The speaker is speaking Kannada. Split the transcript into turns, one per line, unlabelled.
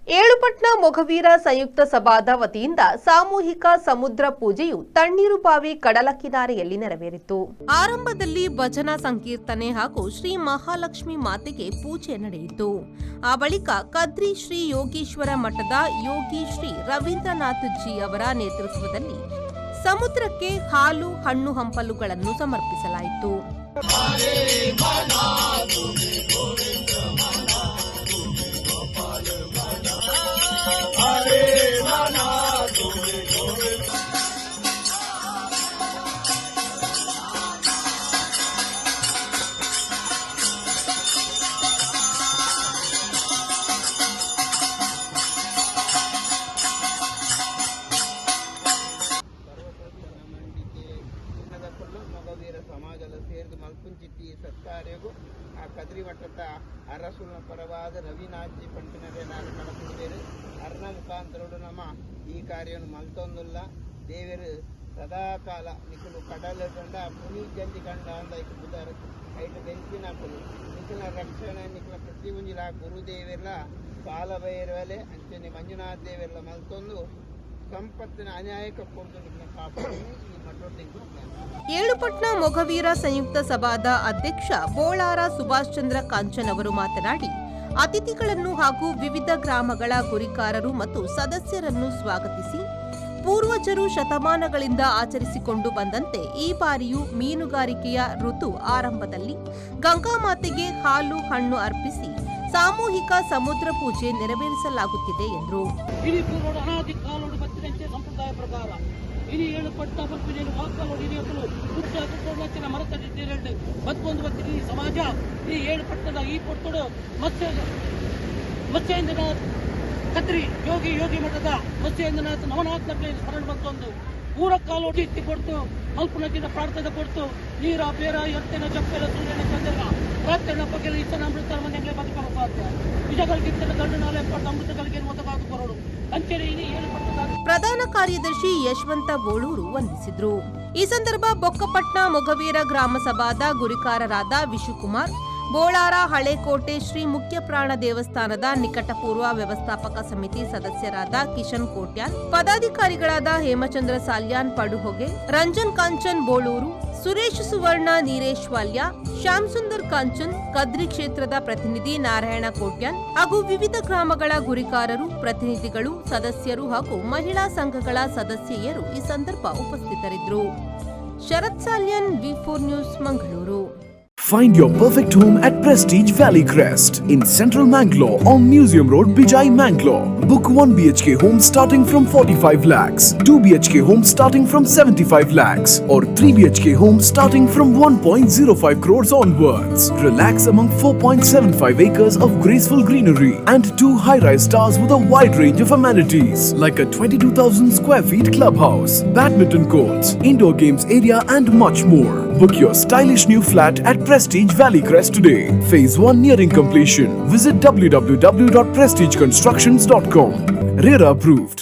ಏಳುಪಟ್ನ ಮೊಗವೀರ ಸಂಯುಕ್ತ ಸಭಾದ ವತಿಯಿಂದ ಸಾಮೂಹಿಕ ಸಮುದ್ರ ಪೂಜೆಯು ತಣ್ಣೀರುಬಾವಿ ಕಡಲ ಕಿನಾರೆಯಲ್ಲಿ ನೆರವೇರಿತು. ಆರಂಭದಲ್ಲಿ ಭಜನಾ ಸಂಕೀರ್ತನೆ ಹಾಗೂ ಶ್ರೀ ಮಹಾಲಕ್ಷ್ಮಿ ಮಾತೆಗೆ ಪೂಜೆ ನಡೆಯಿತು. ಆ ಬಳಿಕ ಕದ್ರಿ ಶ್ರೀ ಯೋಗೀಶ್ವರ ಮಠದ ಯೋಗಿ ಶ್ರೀ ರವೀಂದ್ರನಾಥ್ ಜಿ ಅವರ ನೇತೃತ್ವದಲ್ಲಿ ಸಮುದ್ರಕ್ಕೆ ಹಾಲು ಹಣ್ಣು ಹಂಪಲುಗಳನ್ನು ಸಮರ್ಪಿಸಲಾಯಿತು.
ಮೊಗವೀರ ಸಮಾಜದ ಸೇರಿದು ಮಲ್ಪುಂಚಿತ್ತಿ ಸತ್ಕಾರ್ಯಗೂ ಆ ಕದ್ರಿ ಮಠದ ಅರಸುನ ಪರವಾದ ರವಿನಾಥ್ಜಿ ಪಂಪಿನರೆ ನಾನು ಕಡಪಿದ್ದೇವೆ. ಅರ್ನ ಮುಖಾಂತರಡು ನಮ್ಮ ಈ ಕಾರ್ಯವನ್ನು ಮಲ್ತೊಂದುಲ್ಲ ದೇವರು ಸದಾಕಾಲ ನಿಖಲು ಕಡಲ ಕಂಡ ಪುನಿ ಜಂದಿ ಕಂಡ ಅಂತ ಇಕ್ಕಿದ್ದಾರೆ. ಐಟು ಬೆಂಚಿನ ಪುಲಿ ನಿಖಿನ ರಕ್ಷಣೆ ನಿಖಿನ ಪ್ರತಿ ಮುಂಜಿಲ ಗುರುದೇವೆಲ್ಲ ಸಾಲ ಬೈರವಲೆ ಅಂಚನೆ ಮಂಜುನಾಥ ದೇವೆಲ್ಲ ಮಲ್ತೊಂದು ಸಂಪತ್ತಿನ ಅನ್ಯಾಯಕ ಕೊಂಡು ನಿಖಿನ ಕಾಪಾಡಿ ಈ ಮಠೊಟ್ಟಿಗೆ
ಏಳುಪಟ್ನ ಮೊಗವೀರ ಸಂಯುಕ್ತ ಸಭಾದ ಅಧ್ಯಕ್ಷ ಬೋಳಾರ ಸುಭಾಷ್ ಚಂದ್ರ ಕಾಂಚನ್ ಅವರು ಮಾತನಾಡಿ, ಅತಿಥಿಗಳನ್ನು ಹಾಗೂ ವಿವಿಧ ಗ್ರಾಮಗಳ ಗುರಿಕಾರರು ಮತ್ತು ಸದಸ್ಯರನ್ನು ಸ್ವಾಗತಿಸಿ, ಪೂರ್ವಜರು ಶತಮಾನಗಳಿಂದ ಆಚರಿಸಿಕೊಂಡು ಬಂದಂತೆ ಈ ಬಾರಿಯೂ ಮೀನುಗಾರಿಕೆಯ ಋತು ಆರಂಭದಲ್ಲಿ ಗಂಗಾಮಾತೆಗೆ ಹಾಲು ಹಣ್ಣು ಅರ್ಪಿಸಿ ಸಾಮೂಹಿಕ ಸಮುದ್ರ ಪೂಜೆ ನೆರವೇರಿಸಲಾಗುತ್ತಿದೆ ಎಂದರು.
ಇനി ಏಳುಪಟ್ಟ ಬಲ್ಪಿನಲ್ಲಿ ವಾಕಲು ಹಿರಿಯಕಲು ಹುಟ್ಟಿನ ಮರತಡಿದ್ದಿರಲ್ಡು ಮತ್ತೊಂದು ಬತ್ತಿ ಈ ಸಮಾಜ ಈ ಏಳುಪಟ್ಟದ ಈ ಪೊಟ್ಟುಡು ಮತ್ಸ್ಯೇಂದ್ರನಾಥ್ ಕದ್ರಿ ಯೋಗಿ ಮಠದ ಮತ್ಸ್ಯೇಂದ್ರನಾಥ್ ನವನಾಥ್ನಲ್ಲಿ ಸ್ಮರಣ ಬಂತೊಂದು ಊರಕ್ಕಾಲು ಇತ್ತಿ ಕೊಡ್ತು ಅಲ್ಪನಕ್ಕಿನ ಪ್ರಾರ್ಥನೆ ಕೊಡ್ತು ನೀರ ಬೇರ ಎತ್ತಿನ ಜಪ್ಪೆಲ್ಲ ಸೂರ್ಯನ ಚಂದ್ರ ರಾತ್ರಿನ ಬಗ್ಗೆ ಇಷ್ಟನ ಅಮೃತ ಮನೆಗೆ ಬದುಕಲು ಸಾಧ್ಯ ನಿಜಗಳಿಗಿಂತ ಗಂಡನಾಲೆ ಪಟ್ಟ ಅಮೃತಗಳಿಗೆ ಮೊದಲಾದ ಕೊರಡು ಅಂಚೆರೆ ಇನಿ ಏಳುಪಟ್ಟದ
ಪ್ರಧಾನ ಕಾರ್ಯದರ್ಶಿ ಯಶವಂತ ಬೋಳೂರು ವಂದಿಸಿದ್ರು. ಈ ಸಂದರ್ಭ ಬೊಕ್ಕಪಟ್ನ ಮೊಗವೀರ ಗ್ರಾಮ ಸಭಾದ ಗುರಿಕಾರರಾದ ವಿಶುಕುಮಾರ್, ಬೋಳಾರ ಹಳೆಕೋಟೆ ಶ್ರೀ ಮುಖ್ಯಪ್ರಾಣ ದೇವಸ್ಥಾನದ ನಿಕಟಪೂರ್ವ ವ್ಯವಸ್ಥಾಪಕ ಸಮಿತಿ ಸದಸ್ಯರಾದ ಕಿಶನ್ ಕೋಟ್ಯಾನ್, ಪದಾಧಿಕಾರಿಗಳಾದ ಹೇಮಚಂದ್ರ ಸಾಲ್ಯಾನ್ ಪಡುಹೊಗೆ, ರಂಜನ್ ಕಾಂಚನ್ ಬೋಳೂರು, ಸುರೇಶ್ ಸುವರ್ಣ ನೀರೇಶ್ವಾಲ್ಯ, ಶ್ಯಾಮ್ ಸುಂದರ್ ಕಾಂಚನ್, ಕದ್ರಿ ಕ್ಷೇತ್ರದ ಪ್ರತಿನಿಧಿ ನಾರಾಯಣ ಕೋಟ್ಯಾನ್ ಹಾಗೂ ವಿವಿಧ ಗ್ರಾಮಗಳ ಗುರಿಕಾರರು, ಪ್ರತಿನಿಧಿಗಳು, ಸದಸ್ಯರು ಹಾಗೂ ಮಹಿಳಾ ಸಂಘಗಳ ಸದಸ್ಯೆಯರು ಈ ಸಂದರ್ಭ ಉಪಸ್ಥಿತರಿದ್ದರು. ಶರತ್ ಸಾಲ್ಯನ್, ವಿ4 news, Mangaluru.
Find your perfect home at Prestige Valley Crest in Central Mangalore on Museum Road, Bijai, Mangalore. Book 1 BHK home starting from 45 lakhs, 2 BHK home starting from 75 lakhs, or 3 BHK home starting from 1.05 crores onwards. Relax among 4.75 acres of graceful greenery and 2 high-rise towers with a wide range of amenities like a 22,000 square feet clubhouse, badminton courts, indoor games area and much more. Book your stylish new flat at Prestige Valley Crest today. Phase 1 nearing completion. Visit www.prestigeconstructions.com. RERA approved.